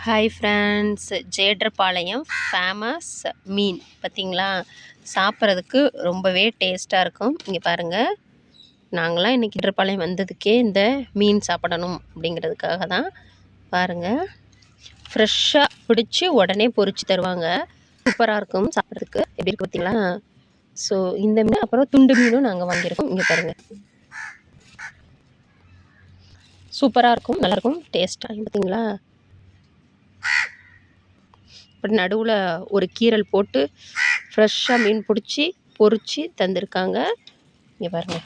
Hi friends, Jedarpalayam famous மீன் பார்த்திங்களா? சாப்பிட்றதுக்கு ரொம்பவே டேஸ்ட்டாக இருக்கும். இங்கே பாருங்கள், நாங்களாம் இன்றைக்கி ஜேடர்பாளையம் வந்ததுக்கே இந்த மீன் சாப்பிடணும் அப்படிங்கிறதுக்காக தான். பாருங்கள், ஃப்ரெஷ்ஷாக பிடிச்சி உடனே பொரிச்சு தருவாங்க. சூப்பராக இருக்கும் சாப்பிட்றதுக்கு. எப்படி இருக்குது பார்த்திங்களா? ஸோ இந்த மீன் அப்புறம் துண்டு மீனும் நாங்கள் வாங்கியிருக்கோம். இங்கே பாருங்கள், சூப்பராக இருக்கும், நல்லாயிருக்கும், டேஸ்ட்டாக பார்த்திங்களா? அப்படி நடுவில் ஒரு கீரல் போட்டு ஃப்ரெஷ்ஷாக மீன் பிடிச்சி பொரித்து தந்திருக்காங்க. இங்கே பாருங்கள்.